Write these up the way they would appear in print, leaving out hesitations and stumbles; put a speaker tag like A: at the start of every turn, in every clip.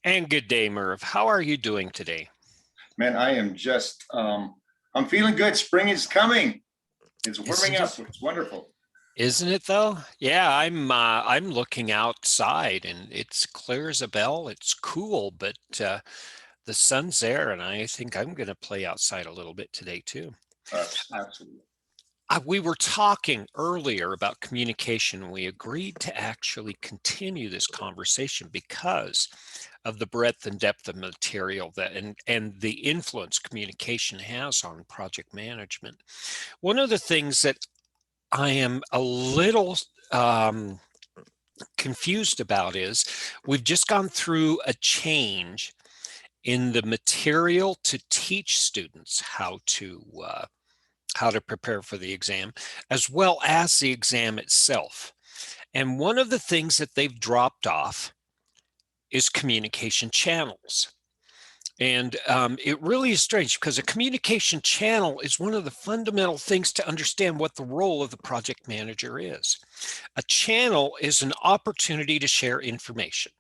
A: And good day, Merv. How are you doing today?
B: Man, I am just, I'm feeling good. Spring is coming. It's warming
A: Isn't
B: up.
A: it?
B: It's wonderful.
A: Isn't it though? Yeah, I'm looking outside and it's clear as a bell. It's cool, but the sun's there, and I think I'm going to play outside a little bit today too.
B: Absolutely.
A: We were talking earlier about communication. We agreed to actually continue this conversation because of the breadth and depth of material that and the influence communication has on project management. One of the things that I am a little confused about is we've just gone through a change in the material to teach students how to prepare for the exam, as well as the exam itself. And one of the things that they've dropped off is communication channels. And it really is strange because a communication channel is one of the fundamental things to understand what the role of the project manager is. A channel is an opportunity to share information.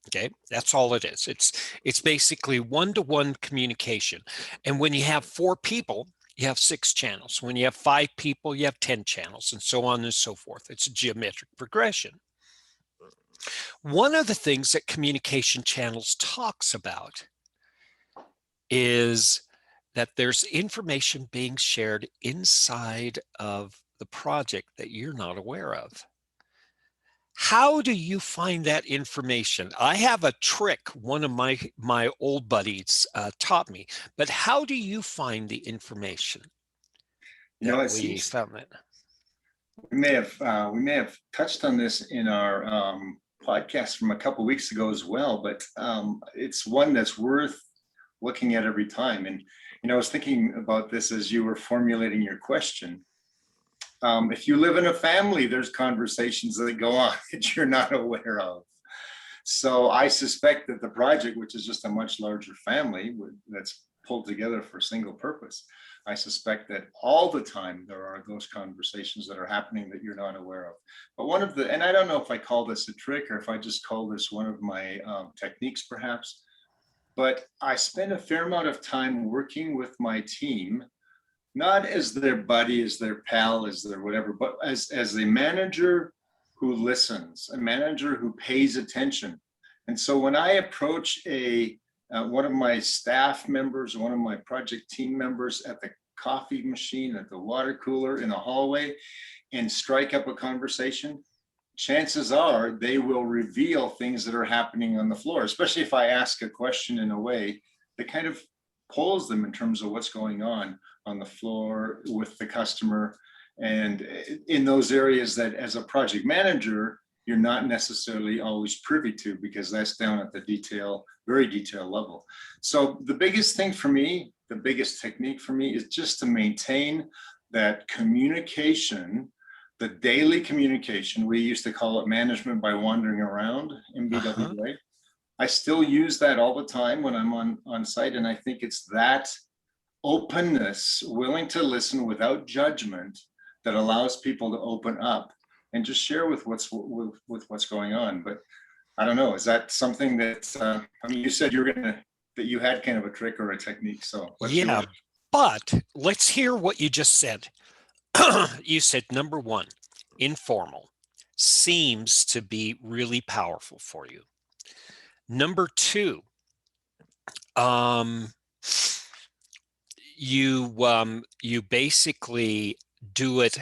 A: Okay, that's all it is. It's basically one-to-one communication. And when you have 4 people, you have 6 channels. When you have 5 people, you have 10 channels, and so on and so forth. It's a geometric progression. One of the things that communication channels talks about is that there's information being shared inside of the project that you're not aware of. How do you find that information? I have a trick one of my old buddies taught me, but how do you find the information that
B: It
A: we
B: seems
A: found it?
B: we may have touched on this in our podcast from a couple weeks ago as well, but it's one that's worth looking at every time. And I was thinking about this as you were formulating your question. If you live in a family, there's conversations that go on that you're not aware of. So I suspect that the project, which is just a much larger family that's pulled together for a single purpose, I suspect that all the time there are those conversations that are happening that you're not aware of. But one of the, and I don't know if I call this a trick or if I just call this one of my techniques perhaps, but I spend a fair amount of time working with my team, not as their buddy, as their pal, as their whatever, but as a manager who listens, a manager who pays attention. And so when I approach one of my staff members, one of my project team members at the coffee machine, at the water cooler, in the hallway, and strike up a conversation, chances are they will reveal things that are happening on the floor, especially if I ask a question in a way that kind of polls them in terms of what's going on the floor with the customer, and in those areas that as a project manager you're not necessarily always privy to, because that's down at the very detailed level. So the biggest thing for me, the biggest technique for me, is just to maintain that communication, the daily communication. We used to call it management by wandering around, MBWA. I still use that all the time when I'm on site, and I think it's that openness, willing to listen without judgment, that allows people to open up and just share with what's going on. But I don't know, is that something that I mean, you said that you had kind of a trick or a technique, so
A: Yeah, but let's hear what you just said. You said number 1, informal, seems to be really powerful for you. Number 2, you basically do it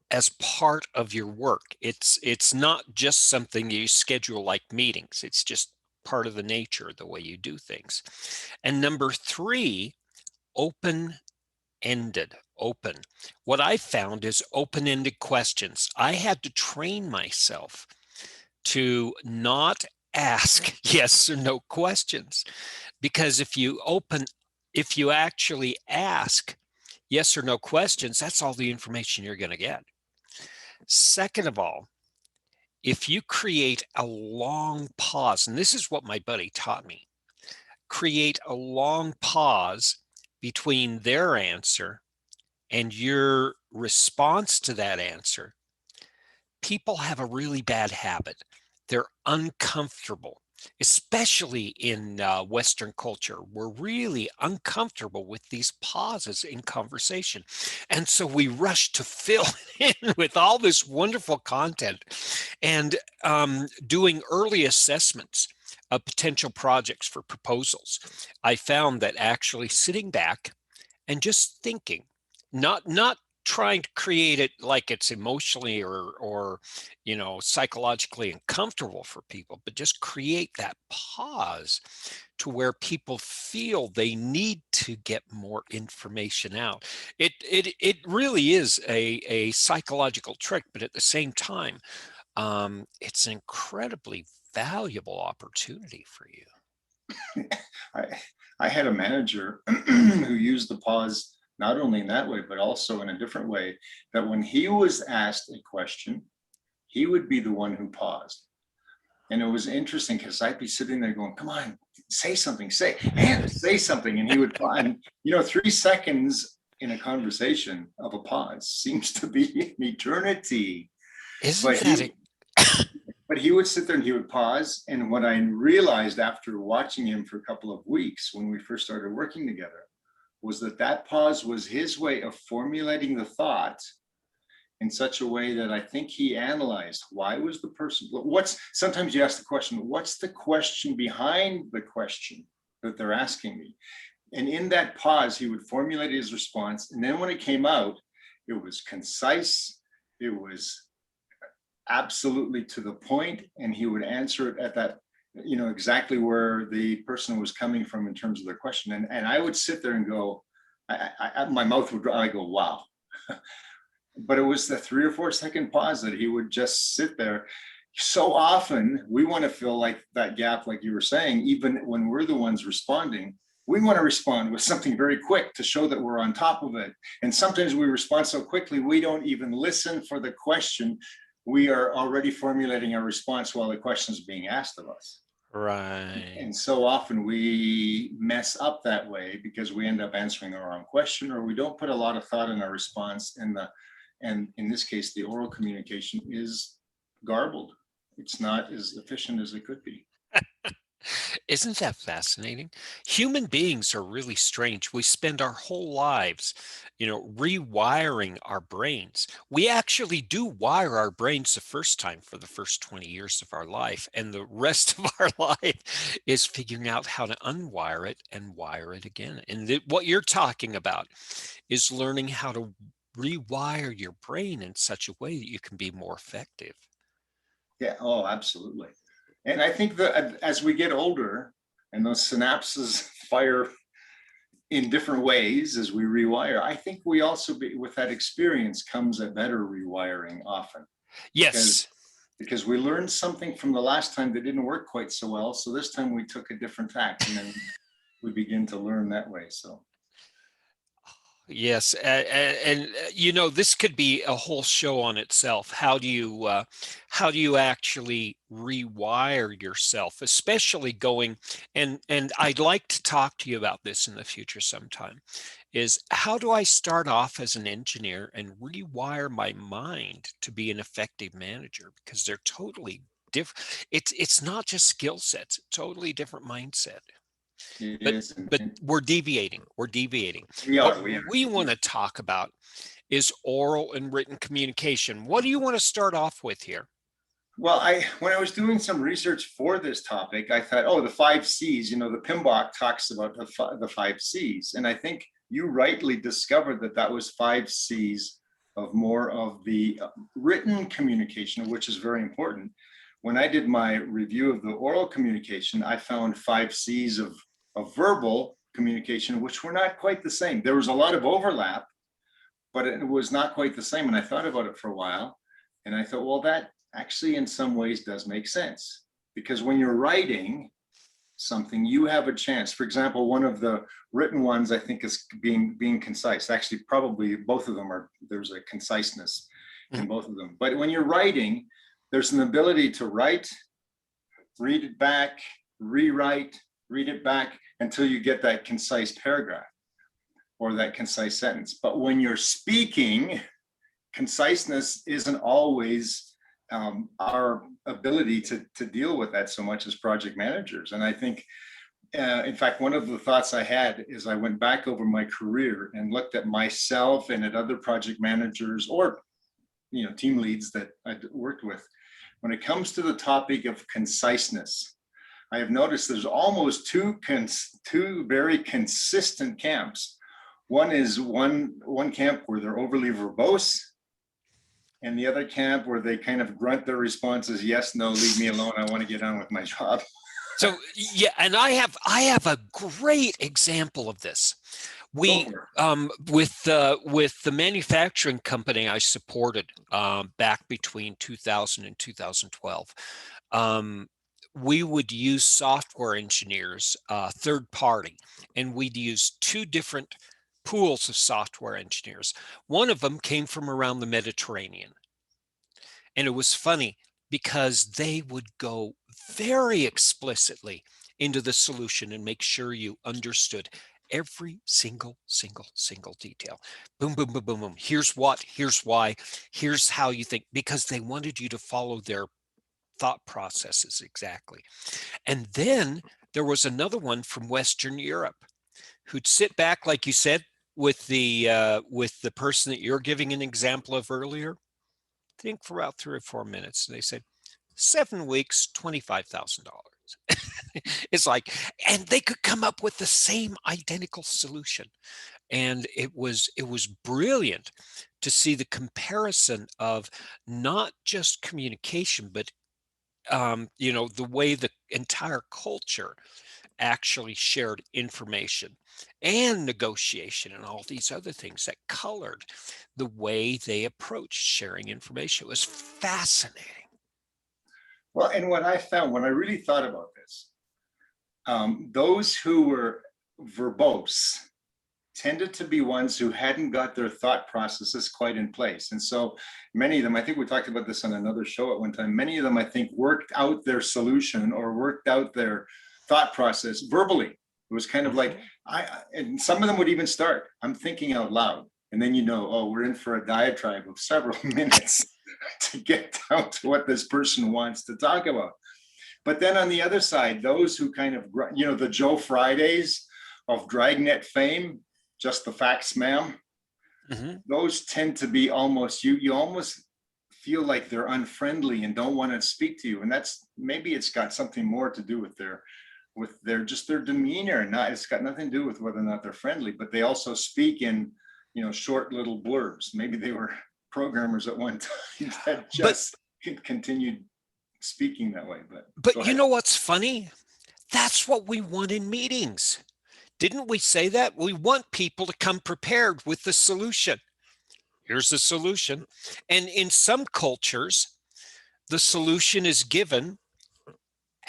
A: as part of your work. It's not just something you schedule like meetings. It's just part of the nature of the way you do things. And number 3, open-ended, open. What I found is open-ended questions. I had to train myself to not ask yes or no questions, because if you actually ask yes or no questions, that's all the information you're going to get. Second of all, if you create a long pause, and this is what my buddy taught me, create a long pause between their answer and your response to that answer, people have a really bad habit. They're uncomfortable. especially in Western culture. We're really uncomfortable with these pauses in conversation. And so we rush to fill in with all this wonderful content and doing early assessments of potential projects for proposals. I found that actually sitting back and just thinking, not trying to create it like it's emotionally or psychologically uncomfortable for people, but just create that pause to where people feel they need to get more information out. It really is a psychological trick, but at the same time, it's an incredibly valuable opportunity for you.
B: I had a manager who used the pause not only in that way, but also in a different way, that when he was asked a question, he would be the one who paused. And it was interesting because I'd be sitting there going, come on, say something, say something. And he would pause. And, 3 seconds in a conversation of a pause seems to be an eternity.
A: Isn't that
B: But he would sit there and he would pause. And what I realized after watching him for a couple of weeks when we first started working together was that pause was his way of formulating the thought in such a way that I think he analyzed why was the person, sometimes you ask the question, what's the question behind the question that they're asking me? And in that pause, he would formulate his response. And then when it came out, it was concise, it was absolutely to the point, and he would answer it at that, exactly where the person was coming from in terms of their question. And I would sit there and go, my mouth would dry. I go, wow. But it was the 3 or 4 second pause that he would just sit there. So often we want to fill like that gap, like you were saying, even when we're the ones responding, we want to respond with something very quick to show that we're on top of it. And sometimes we respond so quickly, we don't even listen for the question. We are already formulating our response while the question is being asked of us.
A: right?
B: And so often we mess up that way because we end up answering the wrong question, or we don't put a lot of thought in our response. And in this case, the oral communication is garbled. It's not as efficient as it could be.
A: Isn't that fascinating? Human beings are really strange. We spend our whole lives, rewiring our brains. We actually do wire our brains the first time for the first 20 years of our life. And the rest of our life is figuring out how to unwire it and wire it again. And what you're talking about is learning how to rewire your brain in such a way that you can be more effective.
B: Yeah, oh, absolutely. And I think that as we get older and those synapses fire in different ways as we rewire, I think we also, with that experience comes a better rewiring often.
A: Yes.
B: Because we learned something from the last time that didn't work quite so well. So this time we took a different tack, and then we begin to learn that way. So.
A: Yes, and this could be a whole show on itself. How do you actually rewire yourself, especially going and I'd like to talk to you about this in the future sometime. Is how do I start off as an engineer and rewire my mind to be an effective manager? Because they're totally different. It's not just skill sets; it's totally different mindset. But we're deviating. We're deviating.
B: We
A: What
B: are.
A: we want to talk about is oral and written communication. What do you want to start off with here?
B: Well, when I was doing some research for this topic, I thought, oh, the 5 C's. The PMBOK talks about the 5 C's, and I think you rightly discovered that was 5 C's of more of the written communication, which is very important. When I did my review of the oral communication, I found 5 C's of verbal communication, which were not quite the same. There was a lot of overlap, but it was not quite the same. And I thought about it for a while, and I thought, well, that actually in some ways does make sense, because when you're writing something, you have a chance. For example, one of the written ones I think is being concise. Actually, probably both of them there's a conciseness in both of them. But when you're writing, there's an ability to write, read it back, rewrite, read it back until you get that concise paragraph or that concise sentence. But when you're speaking, conciseness isn't always our ability to deal with that so much as project managers. And I think, in fact, one of the thoughts I had is I went back over my career and looked at myself and at other project managers or team leads that I'd worked with. When it comes to the topic of conciseness, I have noticed there's almost two very consistent camps. One is one camp where they're overly verbose, and the other camp where they kind of grunt their responses, yes, no, leave me alone, I want to get on with my job.
A: So yeah, and I have a great example of this. We with the manufacturing company I supported back between 2000 and 2012, we would use software engineers, third party, and we'd use two different pools of software engineers. One of them came from around the Mediterranean, and it was funny because they would go very explicitly into the solution and make sure you understood every single detail. Boom, boom, boom, boom, boom. Here's what, here's why, here's how you think, because they wanted you to follow their thought processes exactly. And then there was another one from Western Europe who'd sit back, like you said, with the person that you're giving an example of earlier, think for about 3 or 4 minutes. And they said, 7 weeks, $25,000. It's like, and they could come up with the same identical solution. And it was brilliant to see the comparison of not just communication, but the way the entire culture actually shared information and negotiation and all these other things that colored the way they approached sharing information. It was fascinating.
B: Well, and what I found when I really thought about this, those who were verbose tended to be ones who hadn't got their thought processes quite in place. And so many of them, I think we talked about this on another show at one time, many of them, I think, worked out their solution or worked out their thought process verbally. It was kind of like, and some of them would even start, I'm thinking out loud. And then, oh, we're in for a diatribe of several minutes to get down to what this person wants to talk about. But then on the other side, those who kind of, the Joe Fridays of Dragnet fame, just the facts, ma'am. Mm-hmm. Those tend to be almost, you almost feel like they're unfriendly and don't want to speak to you. And maybe it's got something more to do with their just their demeanor. It's got nothing to do with whether or not they're friendly, but they also speak in, short little blurbs. Maybe they were programmers at one time that just continued speaking that way. But
A: you know what's funny? That's what we want in meetings. Didn't we say that? We want people to come prepared with the solution. Here's the solution. And in some cultures, the solution is given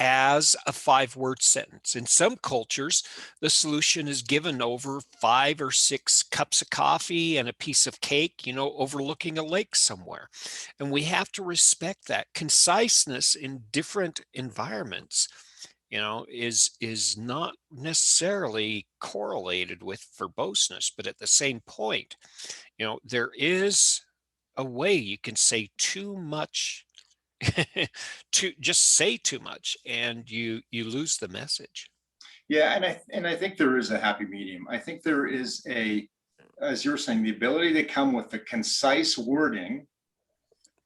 A: as a 5-word sentence. In some cultures, the solution is given over 5 or 6 cups of coffee and a piece of cake, overlooking a lake somewhere. And we have to respect that. Conciseness in different environments is not necessarily correlated with verboseness, but at the same point, there is a way you can say too much, to just say too much, and you lose the message.
B: Yeah, and I think there is a happy medium. I think there is as you're saying, the ability to come with the concise wording.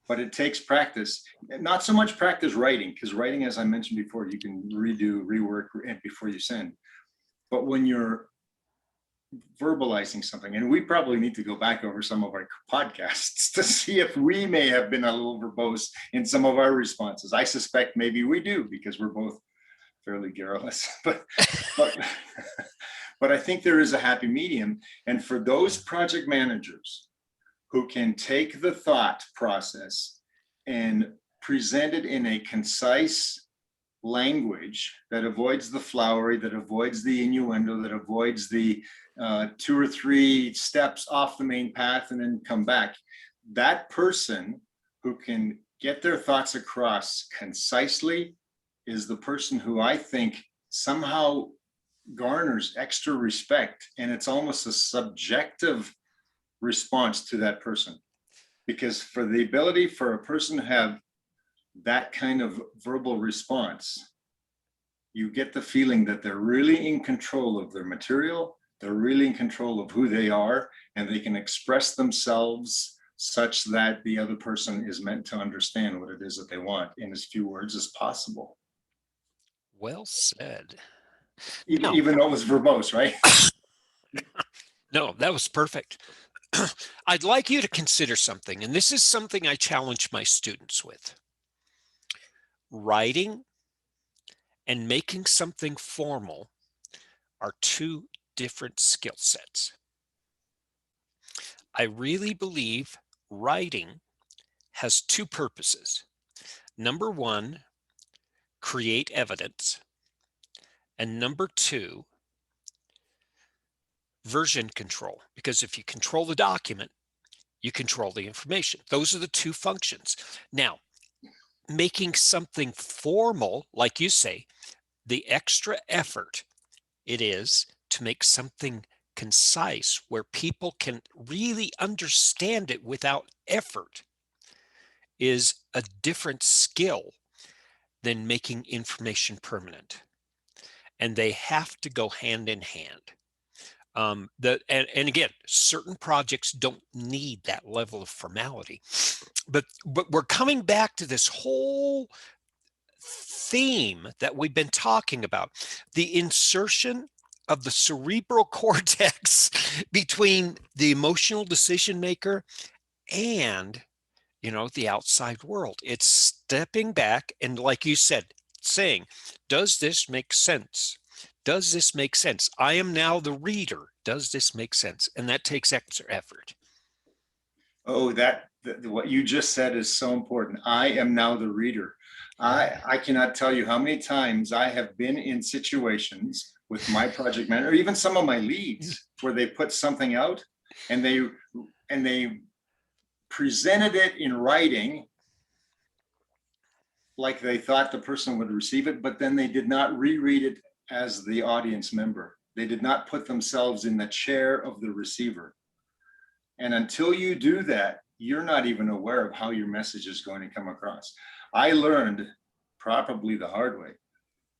B: But it takes practice, not so much practice writing, because writing, as I mentioned before, you can rework before you send. But when you're verbalizing something, and we probably need to go back over some of our podcasts to see if we may have been a little verbose in some of our responses. I suspect maybe we do, because we're both fairly garrulous. But I think there is a happy medium. And for those project managers who can take the thought process and present it in a concise language that avoids the flowery, that avoids the innuendo, that avoids the 2 or 3 steps off the main path and then come back. That person who can get their thoughts across concisely is the person who I think somehow garners extra respect. And it's almost a subjective response to that person, because for the ability for a person to have that kind of verbal response, you get the feeling that they're really in control of their material, they're really in control of who they are, and they can express themselves such that the other person is meant to understand what it is that they want in as few words as possible.
A: Well said.
B: Even,
A: Now,
B: even though it was verbose, right?
A: no, that was perfect. I'd like you to consider something, and this is something I challenge my students with. Writing and making something formal are two different skill sets. I really believe writing has two purposes. Number one, create evidence. And number two, version control. Because if you control the document, you control the information. Those are the two functions. Now, making something formal, like you say, the extra effort it is to make something concise where people can really understand it without effort is a different skill than making information permanent. And they have to go hand in hand. And again, certain projects don't need that level of formality. But we're coming back to this whole theme that we've been talking about, the insertion of the cerebral cortex between the emotional decision maker and the outside world. It's stepping back and, like you said, saying, does this make sense? Does this make sense? I am now the reader. Does this make sense? And that takes extra effort.
B: Oh, what you just said is so important. I am now the reader. I cannot tell you how many times I have been in situations with my project manager, or even some of my leads, where they put something out and they presented it in writing like they thought the person would receive it, but then they did not reread it as the audience member. They did not put themselves in the chair of the receiver. And until you do that, you're not even aware of how your message is going to come across. I learned, probably the hard way,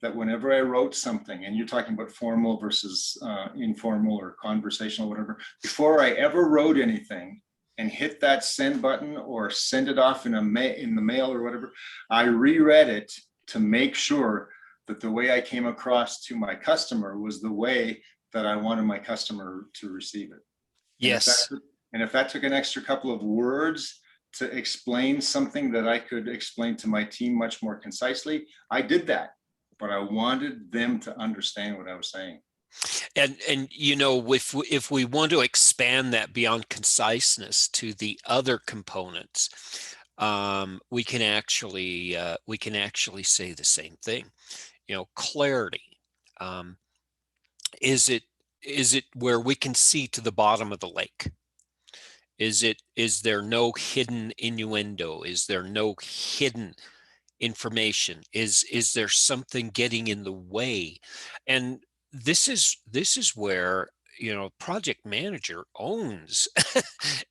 B: that whenever I wrote something, and you're talking about formal versus informal or conversational, whatever, before I ever wrote anything and hit that send button or send it off in the mail or whatever, I reread it to make sure that the way I came across to my customer was the way that I wanted my customer to receive it.
A: Yes.
B: And if that took an extra couple of words to explain something that I could explain to my team much more concisely, I did that. But I wanted them to understand what I was saying.
A: And if we want to expand that beyond conciseness to the other components, we can actually say the same thing. Clarity. Is it where we can see to the bottom of the lake? Is there no hidden innuendo? Is there no hidden information? Is there something getting in the way? And this is where project manager owns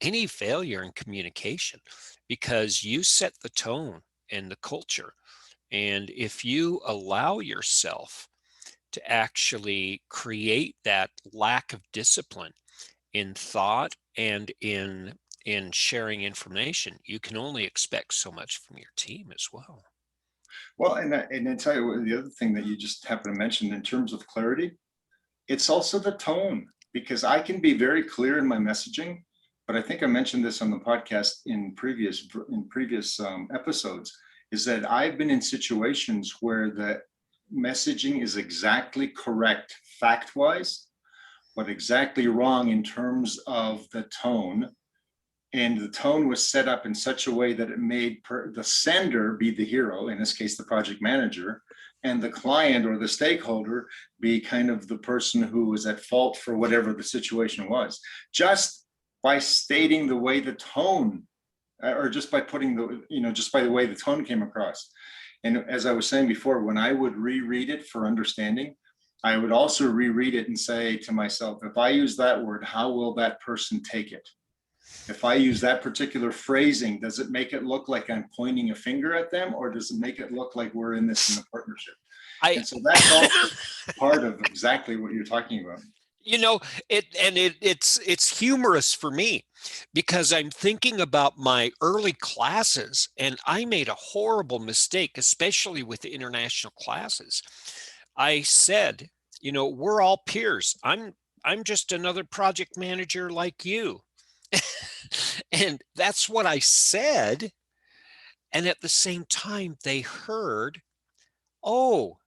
A: any failure in communication, because you set the tone and the culture. And if you allow yourself to actually create that lack of discipline in thought and in sharing information, you can only expect so much from your team as well.
B: Well, and I tell you what, the other thing that you just happened to mention in terms of clarity, it's also the tone, because I can be very clear in my messaging, but I think I mentioned this on the podcast in previous episodes, is that I've been in situations where the messaging is exactly correct fact-wise, but exactly wrong in terms of the tone. And the tone was set up in such a way that it made the sender be the hero, in this case, the project manager, and the client or the stakeholder be kind of the person who was at fault for whatever the situation was, just by stating the way the tone, or just by putting just by the way the tone came across. And as I was saying before, when I would reread it for understanding, I would also reread it and say to myself, if I use that word, how will that person take it? If I use that particular phrasing, does it make it look like I'm pointing a finger at them, or does it make it look like we're in this in a partnership?
A: I
B: And so that's also part of exactly what you're talking about.
A: You know, it's humorous for me because I'm thinking about my early classes, and I made a horrible mistake, especially with the international classes. I said, we're all peers. I'm just another project manager like you. And that's what I said. And at the same time, they heard, oh,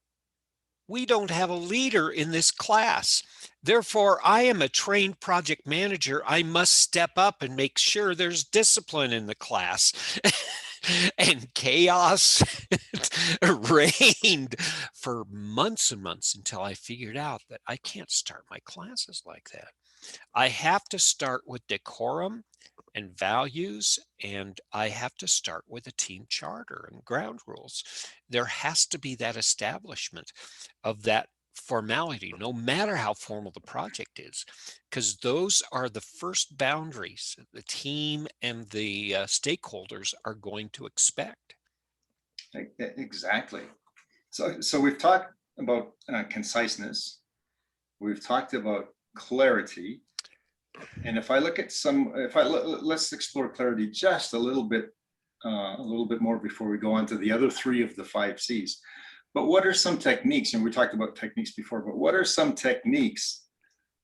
A: we don't have a leader in this class. Therefore, I am a trained project manager. I must step up and make sure there's discipline in the class. And chaos reigned for months and months until I figured out that I can't start my classes like that. I have to start with decorum and values, and I have to start with a team charter and ground rules. There has to be that establishment of that formality, no matter how formal the project is, because those are the first boundaries the team and the stakeholders are going to expect.
B: Exactly. So we've talked about conciseness. We've talked about clarity. And if I look at let's explore clarity just a little bit more before we go on to the other three of the 5 C's. But what are some techniques, and we talked about techniques before, but what are some techniques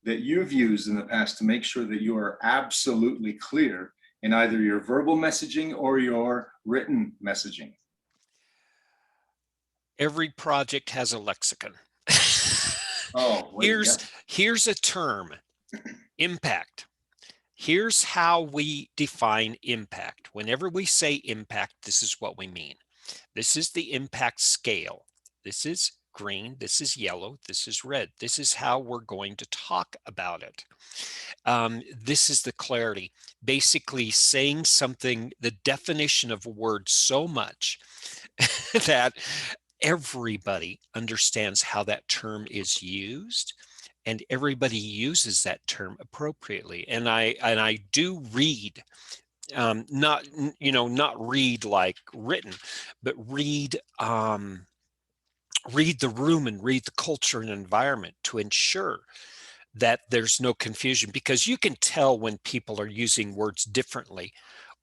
B: that you've used in the past to make sure that you are absolutely clear in either your verbal messaging or your written messaging?
A: Every project has a lexicon.
B: Oh, wait,
A: Here's a term, impact. Here's how we define impact. Whenever we say impact, this is what we mean. This is the impact scale. This is green, this is yellow, this is red. This is how we're going to talk about it. This is the clarity. Basically saying something, the definition of a word so much that everybody understands how that term is used, and everybody uses that term appropriately. And I do read, not read like written, but read the room and read the culture and environment to ensure that there's no confusion, because you can tell when people are using words differently,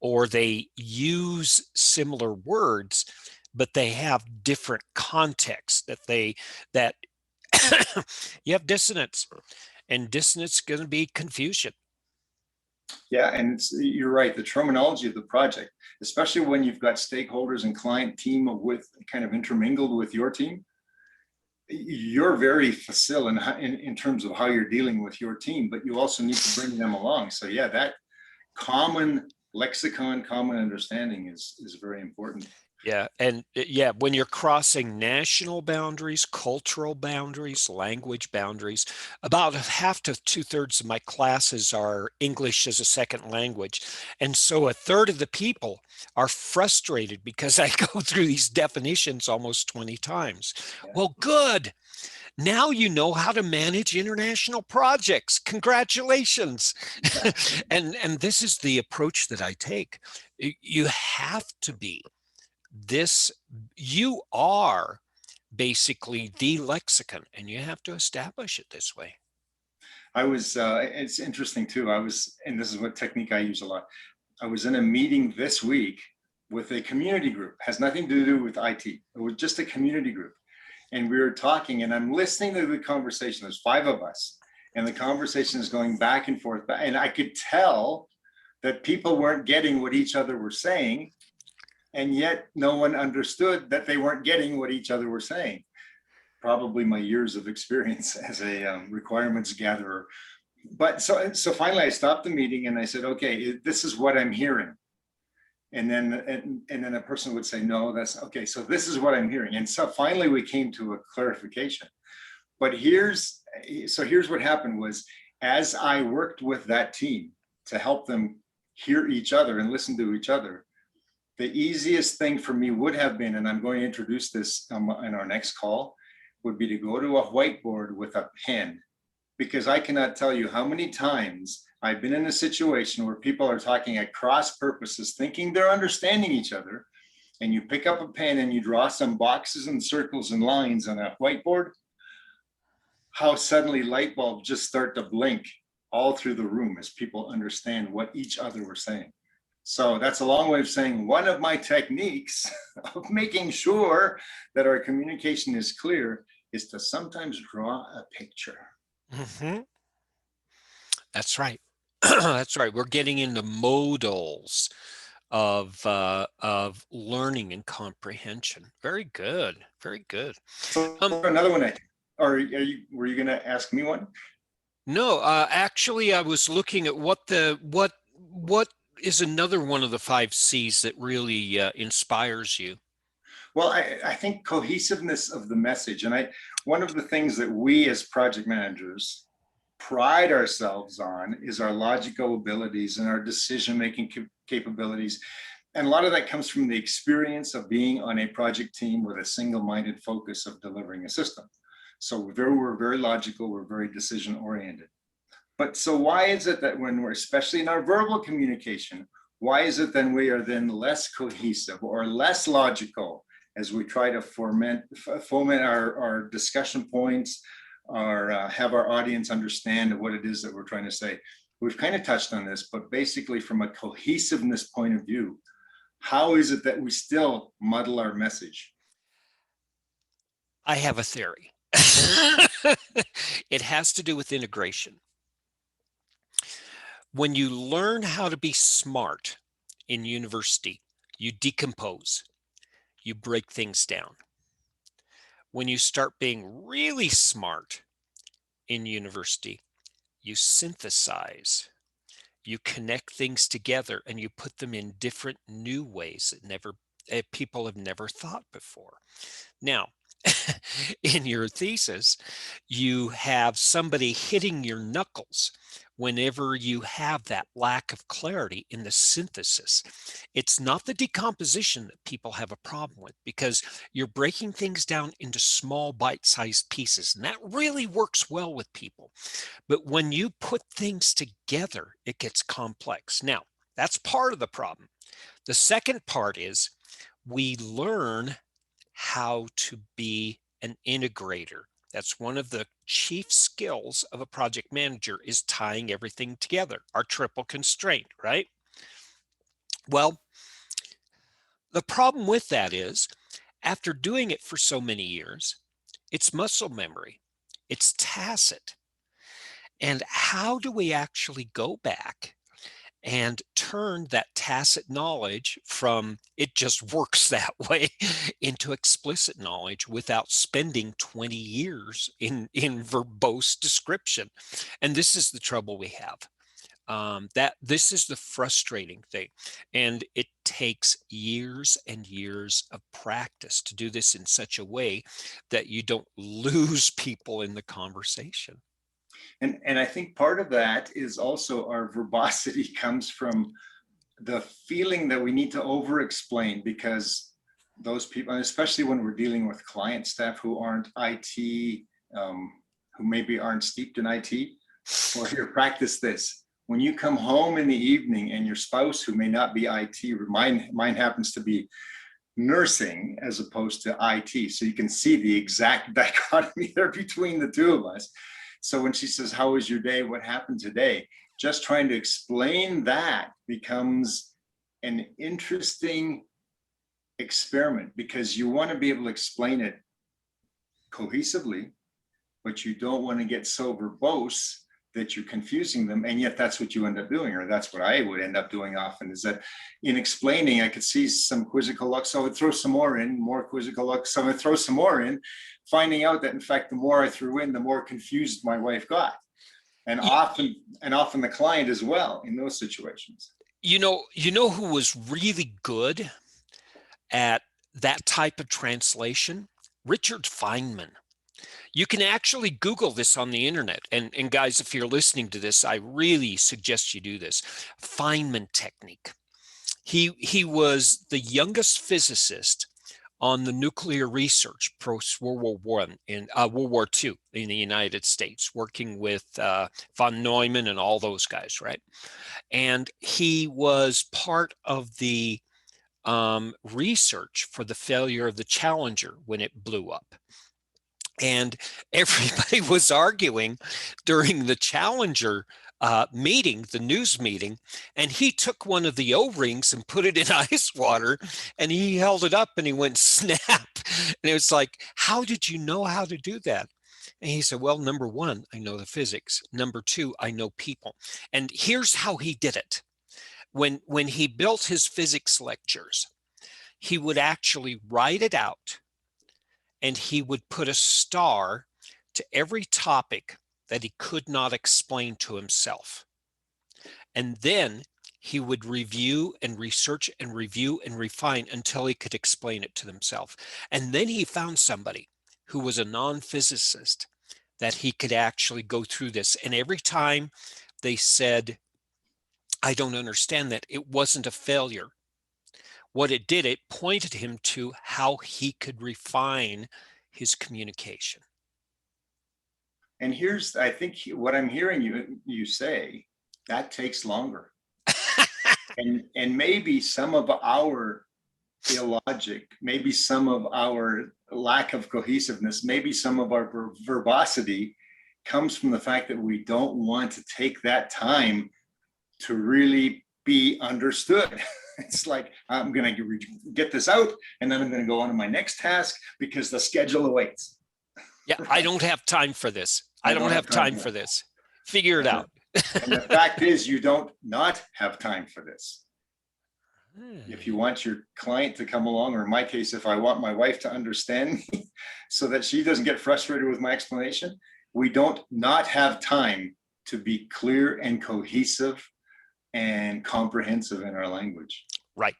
A: or they use similar words but they have different contexts, that you have dissonance, and dissonance is going to be confusion.
B: Yeah, and you're right. The terminology of the project, especially when you've got stakeholders and client team with kind of intermingled with your team, you're very facile in terms of how you're dealing with your team, but you also need to bring them along. So yeah, that common lexicon, common understanding is very important.
A: Yeah, and yeah, when you're crossing national boundaries, cultural boundaries, language boundaries, about half to 2/3 of my classes are English as a second language. And so a third of the people are frustrated because I go through these definitions almost 20 times.
B: Yeah.
A: Well, good. Now you know how to manage international projects. Congratulations.
B: Exactly.
A: And this is the approach that I take. You have to be this, you are basically the lexicon, and you have to establish it this way.
B: It's interesting too. And this is what technique I use a lot. I was in a meeting this week with a community group, has nothing to do with IT. It was just a community group. And we were talking, and I'm listening to the conversation. There's 5 of us, and the conversation is going back and forth. And I could tell that people weren't getting what each other were saying, and yet no one understood that they weren't getting what each other were saying. Probably my years of experience as a requirements gatherer. But so finally I stopped the meeting and I said, okay, this is what I'm hearing. And then a person would say, no, that's okay. So this is what I'm hearing. And so finally we came to a clarification. But here's what happened was, as I worked with that team to help them hear each other and listen to each other, the easiest thing for me would have been, and I'm going to introduce this in our next call, would be to go to a whiteboard with a pen, because I cannot tell you how many times I've been in a situation where people are talking at cross purposes, thinking they're understanding each other, and you pick up a pen and you draw some boxes and circles and lines on a whiteboard, how suddenly light bulbs just start to blink all through the room as people understand what each other were saying. So that's a long way of saying one of my techniques of making sure that our communication is clear is to sometimes draw a picture.
A: Mm-hmm. That's right. That's right. We're getting into modals of learning and comprehension. Very good. Very good.
B: So another one, were you going to ask me one?
A: No, actually, I was looking at what is another one of the 5 C's that really inspires you.
B: Well, I think cohesiveness of the message, and one of the things that we as project managers pride ourselves on is our logical abilities and our decision-making capabilities. And a lot of that comes from the experience of being on a project team with a single-minded focus of delivering a system. So we're very logical, we're very decision-oriented. But so why is it that when we're, especially in our verbal communication, why is it then we are then less cohesive or less logical as we try to foment our discussion points, or have our audience understand what it is that we're trying to say? We've kind of touched on this, but basically from a cohesiveness point of view, how is it that we still muddle our message?
A: I have a theory. It has to do with integration. When you learn how to be smart in university, you decompose, you break things down. When you start being really smart in university, you synthesize, you connect things together, and you put them in different new ways that people have never thought before. Now, in your thesis, you have somebody hitting your knuckles whenever you have that lack of clarity in the synthesis. It's not the decomposition that people have a problem with, because you're breaking things down into small bite-sized pieces, and that really works well with people. But when you put things together, it gets complex. Now, that's part of the problem. The second part is we learn how to be an integrator. That's one of the chief skills of a project manager, is tying everything together, our triple constraint, right? Well, the problem with that is, after doing it for so many years, it's muscle memory, it's tacit. And how do we actually go back and turn that tacit knowledge from it just works that way into explicit knowledge without spending 20 years in verbose description? And this is the trouble we have. That this is the frustrating thing. And it takes years and years of practice to do this in such a way that you don't lose people in the conversation.
B: And I think part of that is also our verbosity comes from the feeling that we need to over explain, because those people, especially when we're dealing with client staff who aren't IT, who maybe aren't steeped in IT, or here, practice this. When you come home in the evening and your spouse, who may not be IT, mine happens to be nursing as opposed to IT. So you can see the exact dichotomy there between the two of us. So when she says, how was your day? What happened today? Just trying to explain that becomes an interesting experiment, because you want to be able to explain it cohesively, but you don't want to get so verbose that you're confusing them. And yet that's what you end up doing, or that's what I would end up doing often, is that in explaining, I could see some quizzical looks, so I would throw some more in, more quizzical looks, so I would throw some more in, finding out that in fact, the more I threw in, the more confused my wife got. And often the client as well in those situations.
A: You know who was really good at that type of translation? Richard Feynman. You can actually Google this on the internet. And guys, if you're listening to this, I really suggest you do this. Feynman technique. He was the youngest physicist on the nuclear research post World War I in World War II in the United States, working with von Neumann and all those guys, right? And he was part of the research for the failure of the Challenger when it blew up. And everybody was arguing during the Challenger meeting, the news meeting, and he took one of the O-rings and put it in ice water, and he held it up and he went snap. And it was like, how did you know how to do that? And he said, well, number one, I know the physics. Number two, I know people. And here's how he did it. When he built his physics lectures, he would actually write it out, and he would put a star to every topic that he could not explain to himself. And then he would review and research and review and refine until he could explain it to himself. And then he found somebody who was a non-physicist that he could actually go through this. And every time they said, I don't understand that, it wasn't a failure. What it did, it pointed him to how he could refine his communication.
B: And here's, I think, what I'm hearing you say, that takes longer. and maybe some of our illogic, maybe some of our lack of cohesiveness, maybe some of our verbosity comes from the fact that we don't want to take that time to really be understood. It's like, I'm going to get this out, and then I'm going to go on to my next task because the schedule awaits.
A: Yeah, I don't have time for this. I don't have time for this. Figure it out.
B: And the fact is, you don't not have time for this. If you want your client to come along, or in my case, if I want my wife to understand me so that she doesn't get frustrated with my explanation, we don't not have time to be clear and cohesive and comprehensive in our language.
A: Right.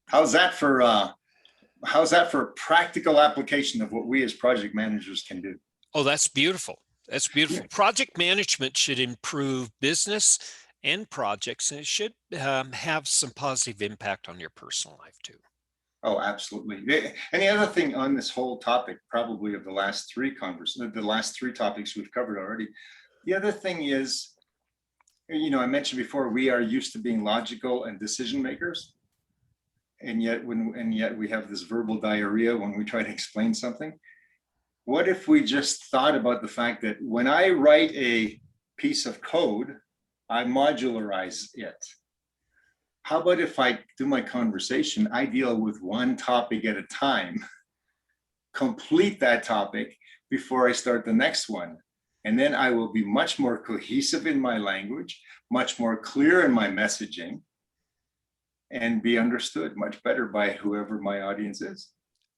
B: How's that for practical application of what we as project managers can do?
A: Oh, that's beautiful. That's beautiful. Yeah. Project management should improve business and projects, and it should have some positive impact on your personal life too.
B: Oh, absolutely. And the other thing on this whole topic, probably of the last three topics we've covered already, the other thing is, I mentioned before, we are used to being logical and decision makers. And yet we have this verbal diarrhea when we try to explain something. What if we just thought about the fact that when I write a piece of code, I modularize it? How about if I do my conversation, I deal with one topic at a time, complete that topic before I start the next one. And then I will be much more cohesive in my language, much more clear in my messaging, and be understood much better by whoever my audience is.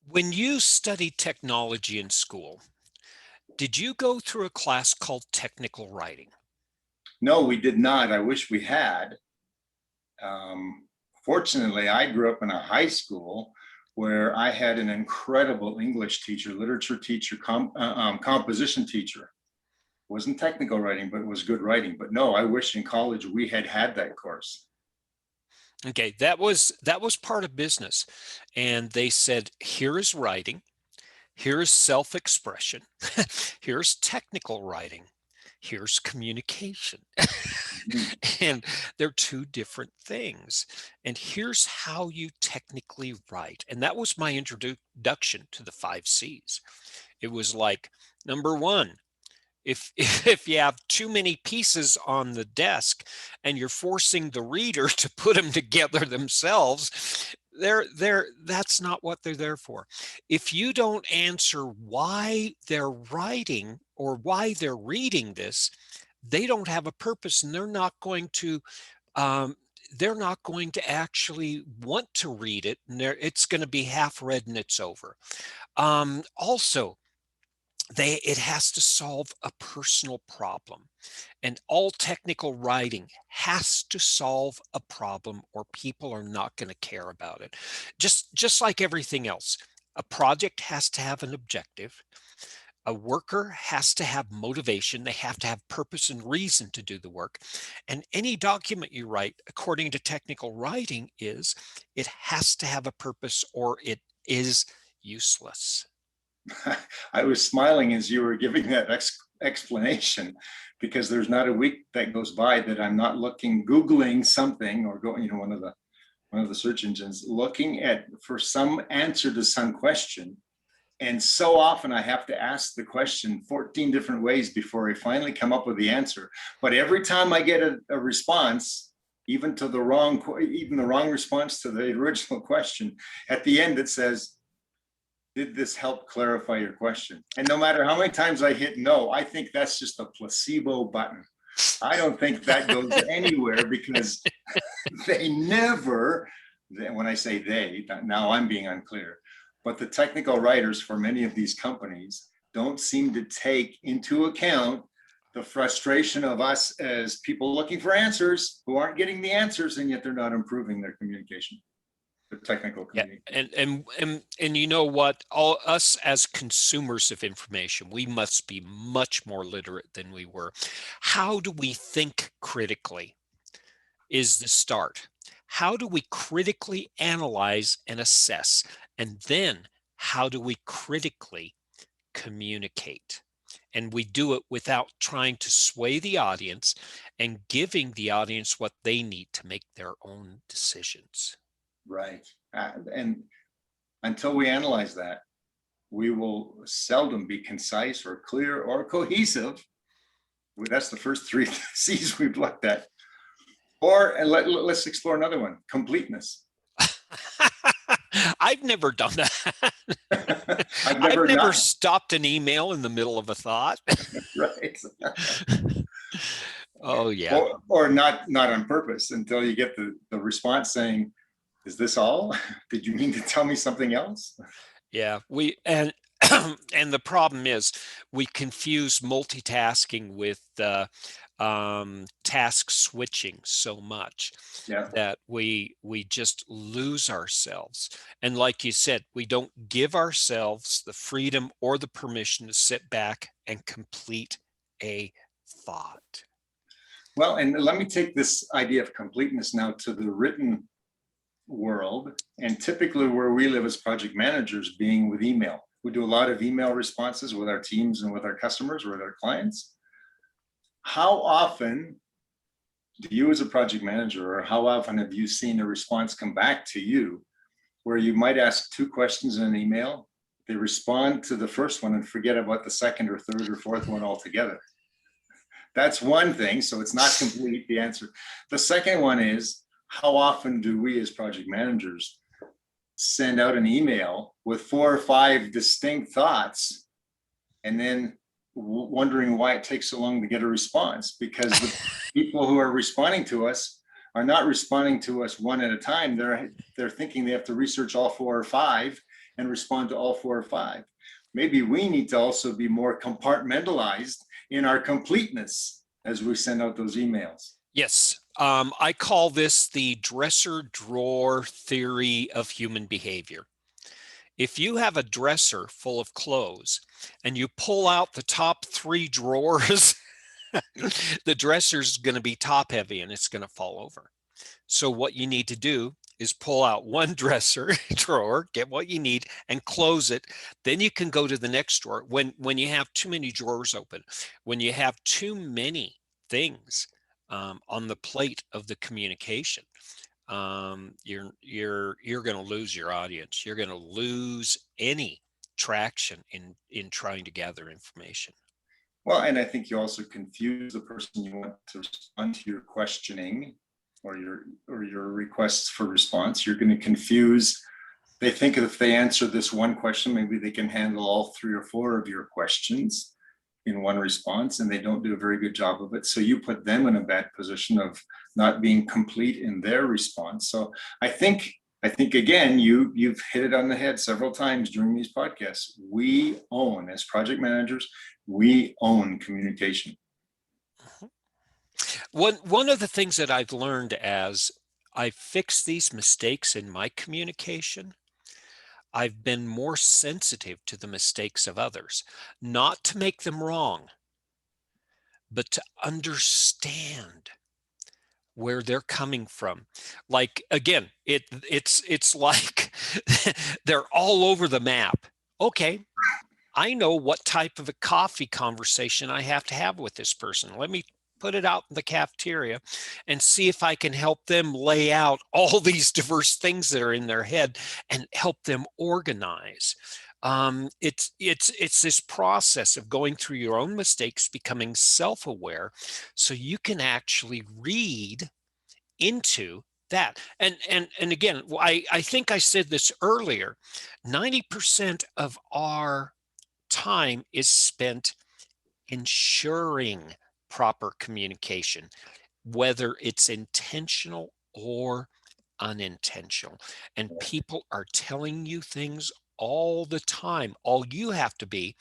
A: When you studied technology in school, did you go through a class called technical writing?
B: No, we did not. I wish we had. Fortunately, I grew up in a high school where I had an incredible English teacher, literature teacher, composition teacher. It wasn't technical writing, but it was good writing. But no, I wish in college we had that course.
A: Okay, that was part of business. And they said, here is writing, here is self-expression, here's technical writing, here's communication. And they're two different things. And here's how you technically write. And that was my introduction to the 5 C's. It was like, number one, if you have too many pieces on the desk and you're forcing the reader to put them together themselves, that's not what they're there for. If you don't answer why they're writing or why they're reading this, they don't have a purpose, and they're not going to actually want to read it, and it's going to be half read and it's over. Also, it has to solve a personal problem, and all technical writing has to solve a problem or people are not going to care about it. Just like everything else, a project has to have an objective. A worker has to have motivation. They have to have purpose and reason to do the work. And any document you write, according to technical writing, it has to have a purpose or it is useless.
B: I was smiling as you were giving that explanation, because there's not a week that goes by that I'm not Googling something, or going, one of the search engines, looking for some answer to some question. And so often I have to ask the question 14 different ways before I finally come up with the answer. But every time I get a response, even the wrong response to the original question, at the end it says, did this help clarify your question? And no matter how many times I hit no, I think that's just a placebo button. I don't think that goes anywhere, because they never, when I say they, now I'm being unclear, but the technical writers for many of these companies don't seem to take into account the frustration of us as people looking for answers who aren't getting the answers, and yet they're not improving their communication. Technical communication.
A: Yeah, and you know what? All us as consumers of information, we must be much more literate than we were. How do we think critically is the start. How do we critically analyze and assess? And then how do we critically communicate? And we do it without trying to sway the audience and giving the audience what they need to make their own decisions.
B: Right. And until we analyze that, we will seldom be concise or clear or cohesive. That's the first three C's we've looked at. Or, and let's explore another one, completeness.
A: I've never done that.
B: I've
A: never stopped an email in the middle of a thought.
B: Right.
A: Oh, yeah.
B: Or not on purpose, until you get the response saying, is this all? Did you mean to tell me something else?
A: Yeah, and the problem is we confuse multitasking with task switching so much that we just lose ourselves. And like you said, we don't give ourselves the freedom or the permission to sit back and complete a thought.
B: Well, and let me take this idea of completeness now to the written world, and typically where we live as project managers, being with email. We do a lot of email responses with our teams and with our customers, with our clients. How often do you as a project manager, or how often have you seen a response come back to you where you might ask two questions in an email, they respond to the first one and forget about the second or third or fourth one altogether? That's one thing, so it's not complete, the answer. The second one is, how often do we as project managers send out an email with 4 or 5 distinct thoughts and then wondering why it takes so long to get a response? Because the people who are responding to us are not responding to us one at a time. They're thinking they have to research all 4 or 5 and respond to all 4 or 5. Maybe we need to also be more compartmentalized in our completeness as we send out those emails.
A: Yes, I call this the dresser drawer theory of human behavior. If you have a dresser full of clothes and you pull out the top 3 drawers, the dresser's going to be top heavy and it's going to fall over. So what you need to do is pull out one dresser drawer, get what you need, and close it. Then you can go to the next drawer. When you have too many drawers open, when you have too many things on the plate of the communication, you're going to lose your audience. You're going to lose any traction in trying to gather information.
B: Well, and I think you also confuse the person you want to respond to your questioning or your requests for response. You're going to confuse. They think if they answer this one question, maybe they can handle all 3 or 4 of your questions in one response, and they don't do a very good job of it. So you put them in a bad position of not being complete in their response. So I think again, you've hit it on the head several times during these podcasts. We own, as project managers, we own communication.
A: One of the things that I've learned as I fix these mistakes in my communication, I've been more sensitive to the mistakes of others, not to make them wrong, but to understand where they're coming from. Like, again, it's like they're all over the map. Okay, I know what type of a coffee conversation I have to have with this person. Let me put it out in the cafeteria and see if I can help them lay out all these diverse things that are in their head and help them organize. It's this process of going through your own mistakes, becoming self-aware, so you can actually read into that. And again, I think I said this earlier, 90% of our time is spent ensuring proper communication, whether it's intentional or unintentional. And people are telling you things all the time. All you have to be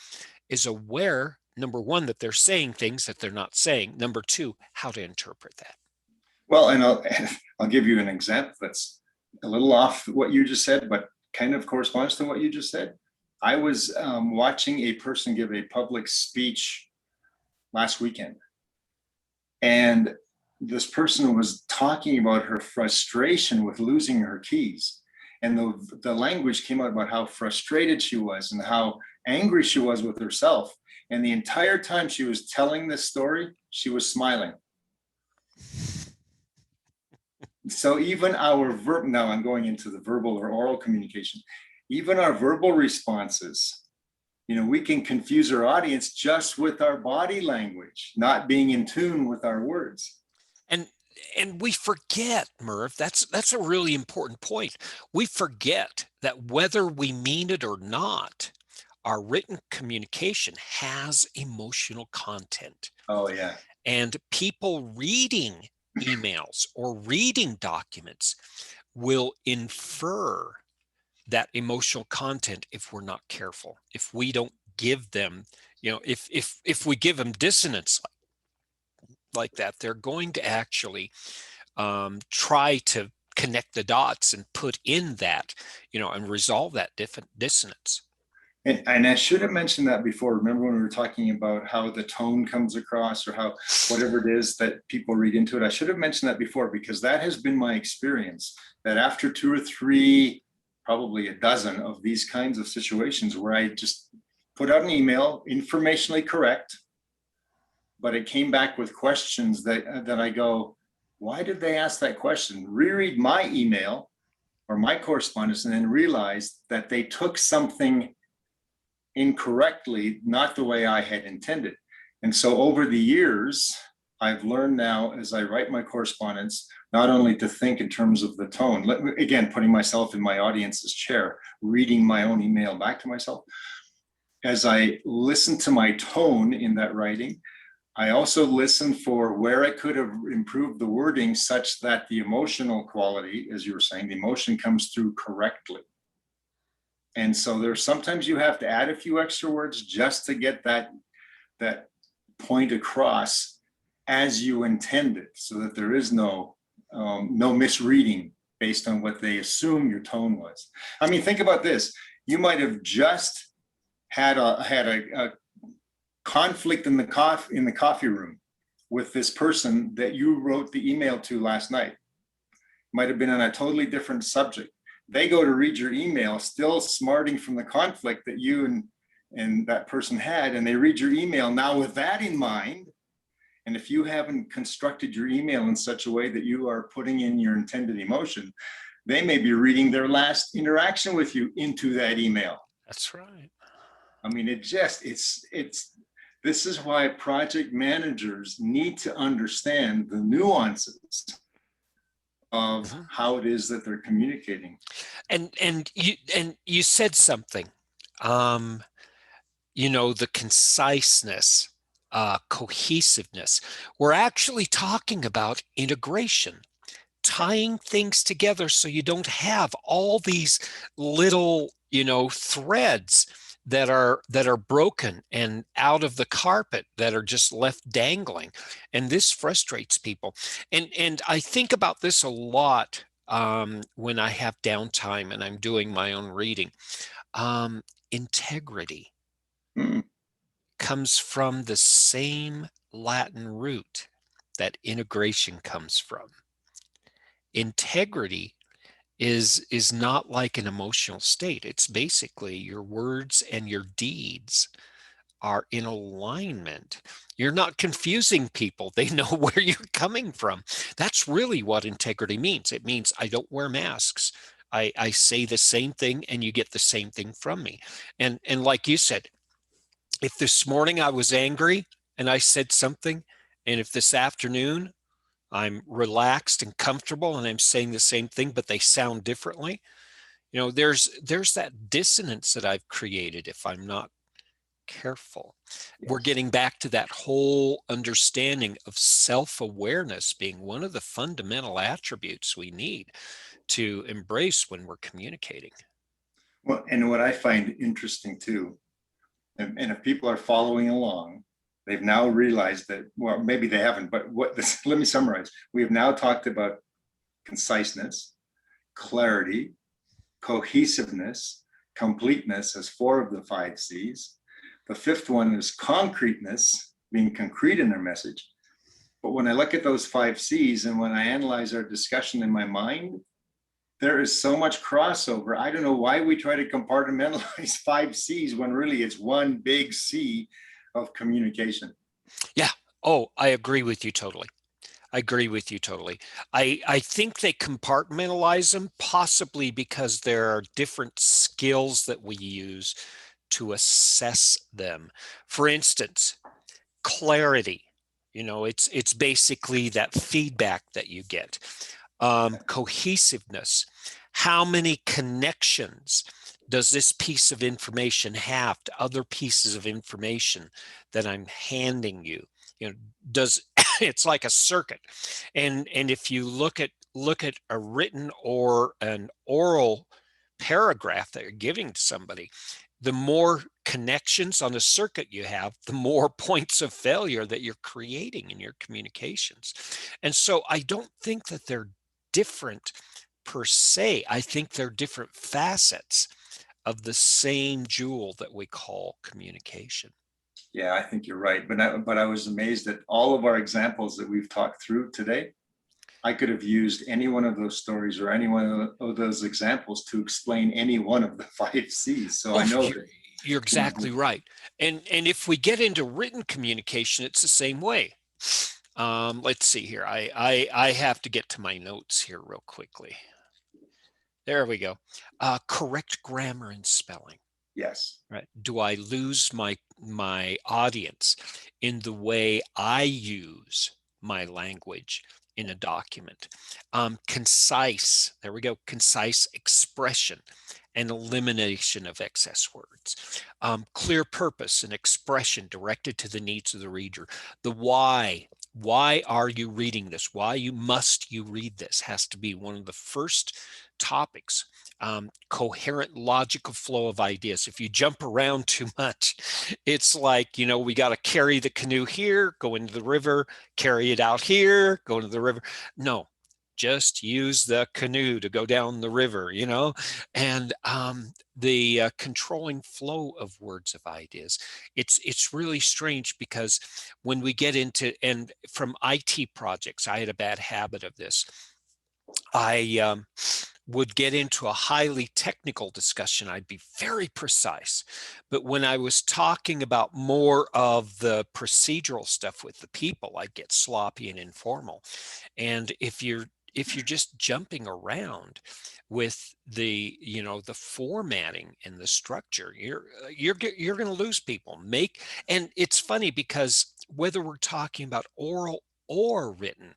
A: is aware, number one, that they're saying things that they're not saying. Number two, how to interpret that.
B: Well, and I'll give you an example that's a little off what you just said, but kind of corresponds to what you just said. I was watching a person give a public speech last weekend, and this person was talking about her frustration with losing her keys. And the language came out about how frustrated she was and how angry she was with herself. And the entire time she was telling this story, she was smiling. So even our now I'm going into the verbal or oral communication, even our verbal responses, we can confuse our audience just with our body language, not being in tune with our words.
A: And we forget, Merv, that's a really important point. We forget that whether we mean it or not, our written communication has emotional content.
B: Oh, yeah.
A: And people reading emails or reading documents will infer that emotional content if we're not careful, if we don't give them, if we give them dissonance like that, they're going to actually try to connect the dots and put in that, and resolve that dissonance.
B: And I should have mentioned that before. Remember when we were talking about how the tone comes across, or how whatever it is that people read into it? I should have mentioned that before, because that has been my experience, that after 2 or 3, probably a dozen of these kinds of situations where I just put out an email, informationally correct, but it came back with questions that I go, why did they ask that question? Reread my email or my correspondence and then realize that they took something incorrectly, not the way I had intended. And so over the years, I've learned now, as I write my correspondence, not only to think in terms of the tone, again, putting myself in my audience's chair, reading my own email back to myself. As I listen to my tone in that writing, I also listen for where I could have improved the wording such that the emotional quality, as you were saying, the emotion comes through correctly. And so there's sometimes you have to add a few extra words just to get that point across as you intended, so that there is no misreading based on what they assume your tone was. I mean, think about this. You might have just had a conflict in the coffee room with this person that you wrote the email to last night. Might have been on a totally different subject. They go to read your email, still smarting from the conflict that you and that person had, and they read your email now with that in mind. And if you haven't constructed your email in such a way that you are putting in your intended emotion, they may be reading their last interaction with you into that email.
A: That's right.
B: I mean, this is why project managers need to understand the nuances of how it is that they're communicating.
A: And you said something, the conciseness, cohesiveness. We're actually talking about integration, tying things together so you don't have all these little, threads that are broken and out of the carpet that are just left dangling. And this frustrates people. And I think about this a lot when I have downtime and I'm doing my own reading. Integrity
B: Mm,
A: comes from the same Latin root that integration comes from. Integrity is not like an emotional state. It's basically your words and your deeds are in alignment. You're not confusing people. They know where you're coming from. That's really what integrity means. It means I don't wear masks. I say the same thing and you get the same thing from me. And like you said, if this morning I was angry and I said something, and if this afternoon I'm relaxed and comfortable and I'm saying the same thing, but they sound differently, there's that dissonance that I've created if I'm not careful. We're
B: yes.
A: getting back to that whole understanding of self-awareness being one of the fundamental attributes we need to embrace when we're communicating.
B: Well, and what I find interesting too, and if people are following along, they've now realized that, well, maybe they haven't, but let me summarize. We have now talked about conciseness, clarity, cohesiveness, completeness as 4 of the 5 C's. The 5th one is concreteness, being concrete in their message. But when I look at those 5 C's and when I analyze our discussion in my mind, there is so much crossover. I don't know why we try to compartmentalize 5 C's when really it's one big C of communication.
A: Yeah. Oh, I agree with you totally. I agree with you totally. I think they compartmentalize them possibly because there are different skills that we use to assess them. For instance, clarity. It's basically that feedback that you get. Cohesiveness. How many connections does this piece of information have to other pieces of information that I'm handing you? Does it's like a circuit, and if you look at a written or an oral paragraph that you're giving to somebody, the more connections on a circuit you have, the more points of failure that you're creating in your communications. And so I don't think that they're different per se. I think they're different facets of the same jewel that we call communication.
B: Yeah, I think you're right. But I was amazed at all of our examples that we've talked through today. I could have used any one of those stories or any one of those examples to explain any one of the 5 C's. So I
A: Oh,
B: know
A: you're,
B: that,
A: you're
B: you know,
A: exactly right. And if we get into written communication, it's the same way. Let's see here. I have to get to my notes here real quickly. There we go. Correct grammar and spelling.
B: yes,
A: Right? Do I lose my audience in the way I use my language in a document? Concise, there we go, concise expression and elimination of excess words. Clear purpose and expression directed to the needs of the reader. The why are you reading this? Why must you read this has to be one of the first topics. Coherent logical flow of ideas. If you jump around too much, it's like, we got to carry the canoe here, go into the river, carry it out here, go into the river. No, just use the canoe to go down the river, and the controlling flow of words of ideas. It's really strange because when we get into, and from IT projects, I had a bad habit of this. I would get into a highly technical discussion. I'd be very precise. But when I was talking about more of the procedural stuff with the people, I'd get sloppy and informal. And if you're just jumping around with the formatting and the structure, you're going to lose people. And it's funny because whether we're talking about oral or written,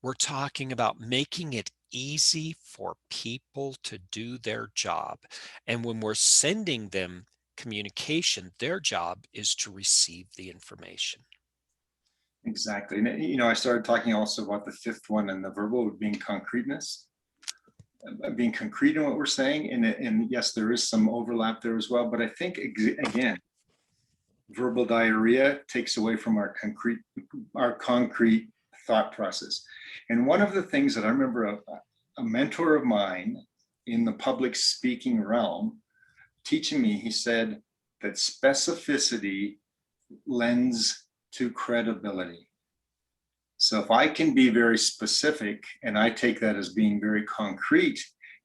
A: we're talking about making it easy for people to do their job. And when we're sending them communication, their job is to receive the information.
B: exactly. And, I started talking also about the 5th one and the verbal being concreteness, being concrete in what we're saying. And yes, there is some overlap there as well. But I think, again, verbal diarrhea takes away from our concrete thought process. And one of the things that I remember a mentor of mine in the public speaking realm teaching me. He said that specificity lends to credibility. So if I can be very specific, and I take that as being very concrete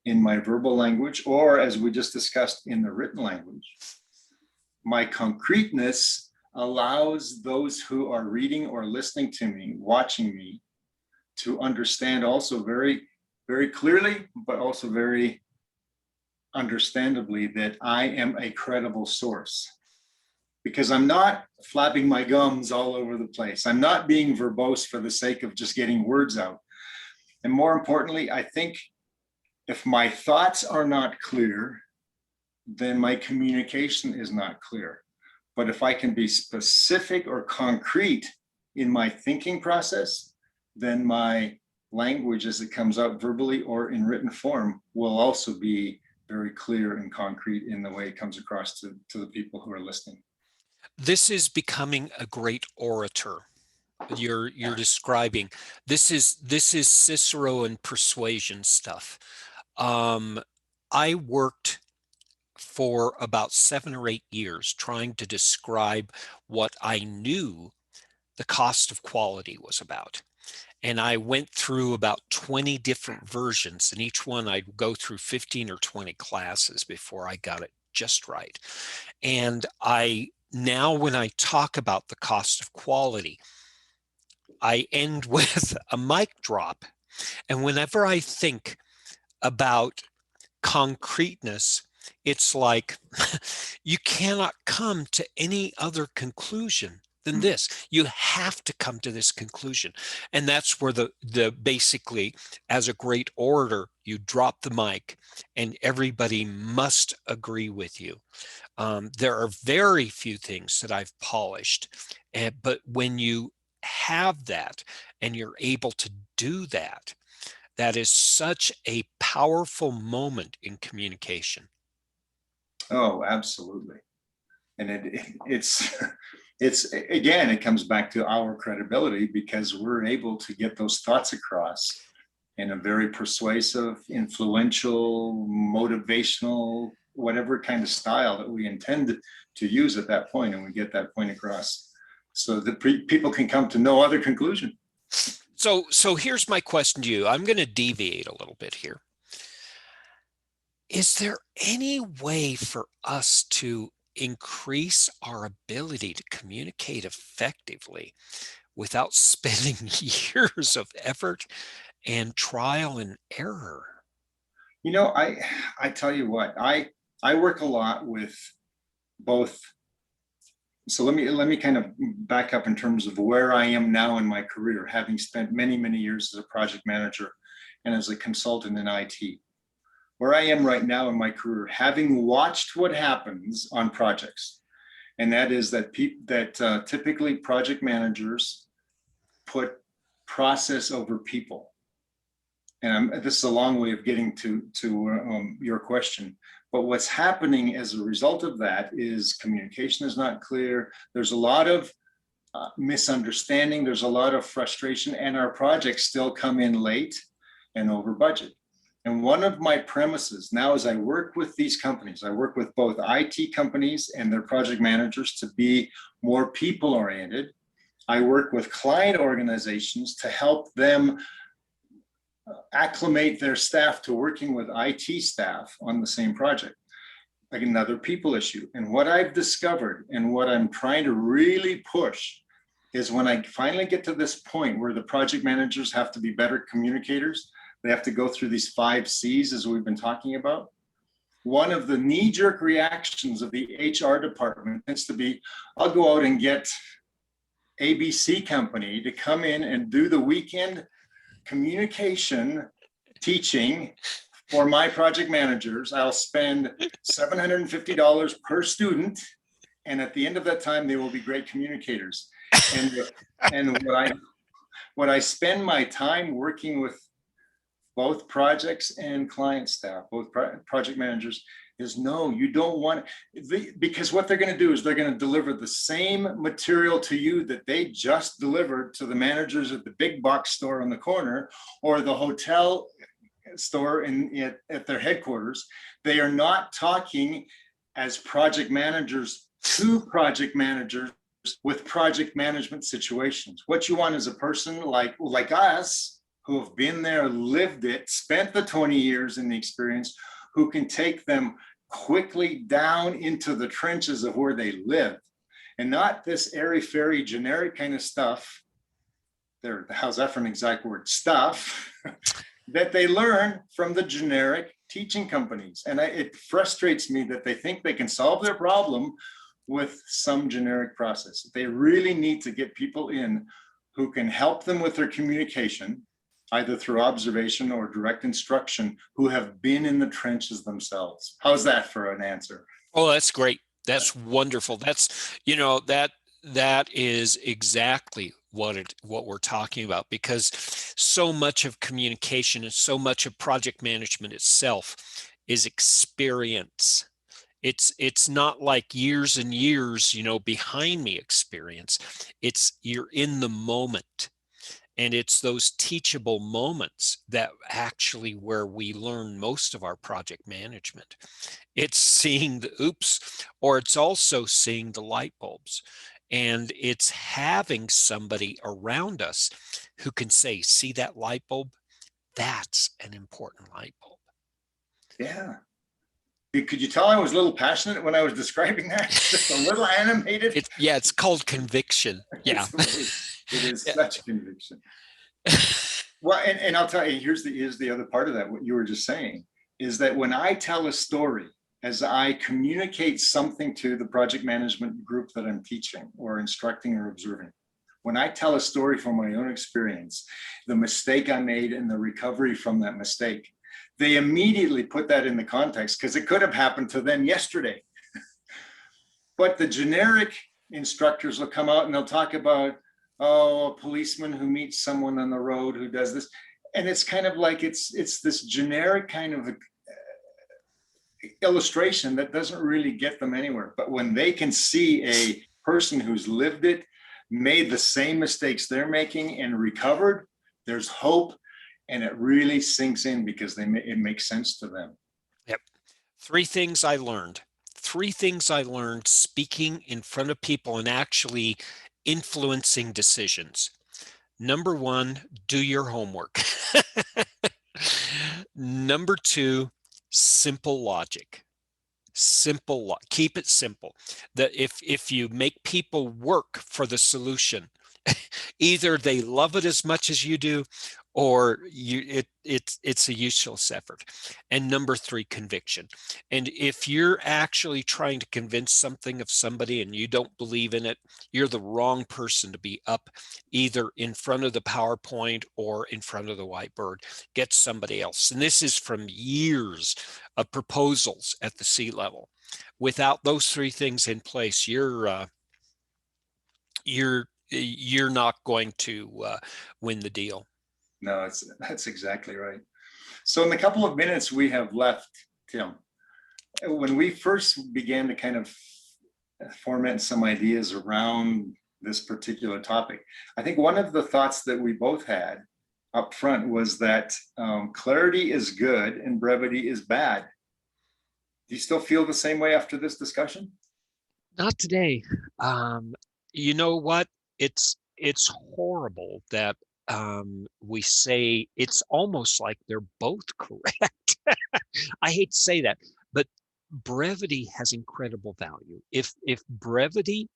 B: in my verbal language, or as we just discussed in the written language, my concreteness allows those who are reading or listening to me, watching me, to understand also very, very clearly, but also very understandably, that I am a credible source. Because I'm not flapping my gums all over the place. I'm not being verbose for the sake of just getting words out. And more importantly, I think if my thoughts are not clear, then my communication is not clear. But if I can be specific or concrete in my thinking process, then my language as it comes out verbally or in written form will also be very clear and concrete in the way it comes across to the people who are listening.
A: This is becoming a great orator. You're describing. This is Cicero and persuasion stuff. I worked for about 7 or 8 years trying to describe what I knew the cost of quality was about. And I went through about 20 different versions, and each one I'd go through 15 or 20 classes before I got it just right. And now when I talk about the cost of quality, I end with a mic drop. And whenever I think about concreteness, it's like you cannot come to any other conclusion than this. You have to come to this conclusion. And that's where the basically, as a great orator, you drop the mic and everybody must agree with you. There are very few things that I've polished, but when you have that and you're able to do that, that is such a powerful moment in communication.
B: Oh, absolutely. And it's again, it comes back to our credibility, because we're able to get those thoughts across in a very persuasive, influential, motivational, whatever kind of style that we intend to use at that point, and we get that point across so that people can come to no other conclusion.
A: So here's my question to you. I'm going to deviate a little bit here. Is there any way for us to increase our ability to communicate effectively without spending years of effort and trial and error?
B: You know, I tell you what, I work a lot with both. So let me kind of back up in terms of where I am now in my career, having spent many, many years as a project manager and as a consultant in IT. Where I am right now in my career, having watched what happens on projects, and that is that typically project managers put process over people. And this is a long way of getting to your question. But what's happening as a result of that is communication is not clear. There's a lot of misunderstanding. There's a lot of frustration, and our projects still come in late and over budget. And one of my premises now, as I work with these companies, I work with both IT companies and their project managers to be more people-oriented. I work with client organizations to help them acclimate their staff to working with IT staff on the same project. Like another people issue. And what I've discovered and what I'm trying to really push is when I finally get to this point where the project managers have to be better communicators, they have to go through these 5 C's as we've been talking about. One of the knee-jerk reactions of the HR department tends to be, I'll go out and get ABC company to come in and do the weekend communication teaching for my project managers. I'll spend $750 per student, and at the end of that time, they will be great communicators. And what I spend my time working with both projects and client staff, both project managers, is no, you don't want, because what they're going to do is they're going to deliver the same material to you that they just delivered to the managers at the big box store on the corner or the hotel store at their headquarters, they are not talking as project managers to project managers with project management situations. What you want is a person like us, who have been there, lived it, spent the 20 years in the experience, who can take them quickly down into the trenches of where they live, and not this airy-fairy generic kind of stuff. How's that for an exact word? Stuff that they learn from the generic teaching companies. And it frustrates me that they think they can solve their problem with some generic process. They really need to get people in who can help them with their communication, either through observation or direct instruction, who have been in the trenches themselves. How's that for an answer?
A: Oh, that's great. That's wonderful. That's, that is exactly what we're talking about, because so much of communication and so much of project management itself is experience. It's not like years and years, behind me experience. It's you're in the moment. And it's those teachable moments that actually where we learn most of our project management. It's seeing the oops, or it's also seeing the light bulbs. And it's having somebody around us who can say, see that light bulb? That's an important light bulb.
B: Yeah. Could you tell I was a little passionate when I was describing that? Just a little animated?
A: It's called conviction. Yeah.
B: It is such conviction. Well, and I'll tell you, here's the other part of that, what you were just saying, is that when I tell a story, as I communicate something to the project management group that I'm teaching or instructing or observing, when I tell a story from my own experience, the mistake I made and the recovery from that mistake, they immediately put that in the context because it could have happened to them yesterday. But the generic instructors will come out and they'll talk about, a policeman who meets someone on the road who does this. And it's kind of like it's this generic kind of illustration that doesn't really get them anywhere. But when they can see a person who's lived it, made the same mistakes they're making and recovered, there's hope, and it really sinks in because it makes sense to them.
A: Yep. Three things I learned speaking in front of people and actually influencing decisions. Number one, do your homework. Number two, simple logic. Keep it simple. That if you make people work for the solution, either they love it as much as you do, or it's a useless effort. And number three, conviction. And if you're actually trying to convince something of somebody and you don't believe in it, you're the wrong person to be up either in front of the PowerPoint or in front of the whiteboard. Get somebody else. And this is from years of proposals at the C-level. Without those three things in place, you're not going to win the deal.
B: No, that's exactly right. So in the couple of minutes we have left, Tim, when we first began to kind of format some ideas around this particular topic, I think one of the thoughts that we both had up front was that clarity is good and brevity is bad. Do you still feel the same way after this discussion?
A: Not today. You know what? It's horrible that we say it's almost like they're both correct. I hate to say that, but brevity has incredible value. If brevity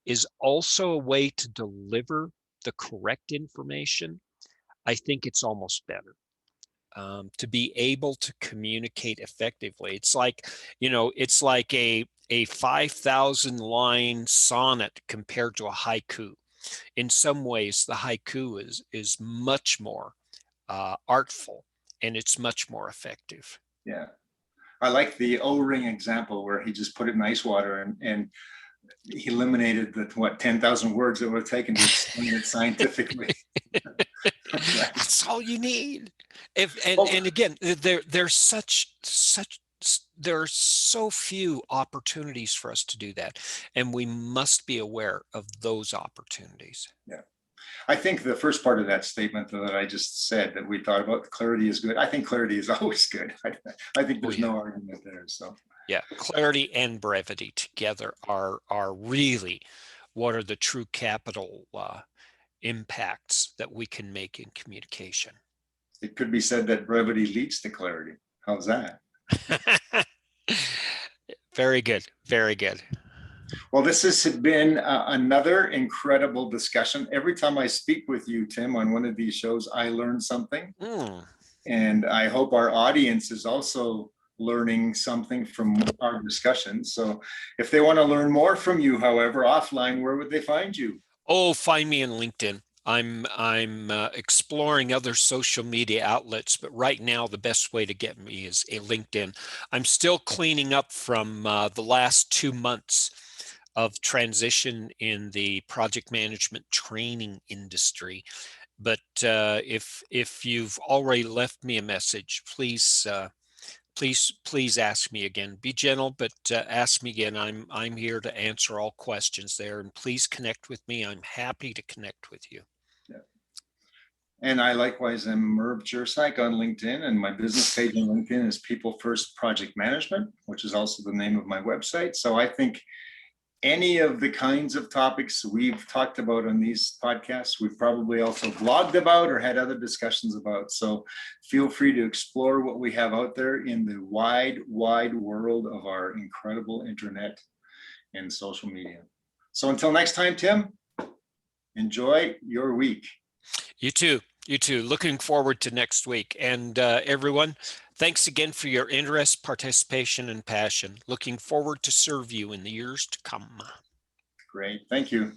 A: is also a way to deliver the correct information, I think it's almost better. To be able to communicate effectively. It's like, it's like a 5,000 line sonnet compared to a haiku. In some ways, the haiku is much more artful and it's much more effective.
B: Yeah. I like the O-ring example where he just put it in ice water and he eliminated the 10,000 words it would have taken to explain it scientifically.
A: That's all you need. And again, there are so few opportunities for us to do that, and we must be aware of those opportunities.
B: Yeah. I think the first part of that statement that I just said that we thought about, clarity is good. I think clarity is always good. I think there's no argument there. So
A: yeah, clarity and brevity together are really what are the true capital impacts that we can make in communication.
B: it could be said that brevity leads to clarity. How's that?
A: Very good. Very good.
B: Well, this has been another incredible discussion. Every time I speak with you, Tim, on one of these shows, I learn something. And I hope our audience is also learning something from our discussion. So if they want to learn more from you, however, offline, where would they find you?
A: Oh, find me in LinkedIn. I'm exploring other social media outlets, but right now the best way to get me is a LinkedIn. I'm still cleaning up from the last 2 months of transition in the project management training industry. But if you've already left me a message, please please ask me again. Be gentle, but ask me again. I'm here to answer all questions there, and please connect with me. I'm happy to connect with you.
B: Yeah. And I likewise am Merv Jersak on LinkedIn, and my business page on LinkedIn is People First Project Management, which is also the name of my website. So I think any of the kinds of topics we've talked about on these podcasts, we've probably also blogged about or had other discussions about. So feel free to explore what we have out there in the wide, wide world of our incredible internet and social media. So until next time, Tim, enjoy your week.
A: You too. You too. Looking forward to next week. And everyone, thanks again for your interest, participation, and passion. Looking forward to serve you in the years to come.
B: Great. Thank you.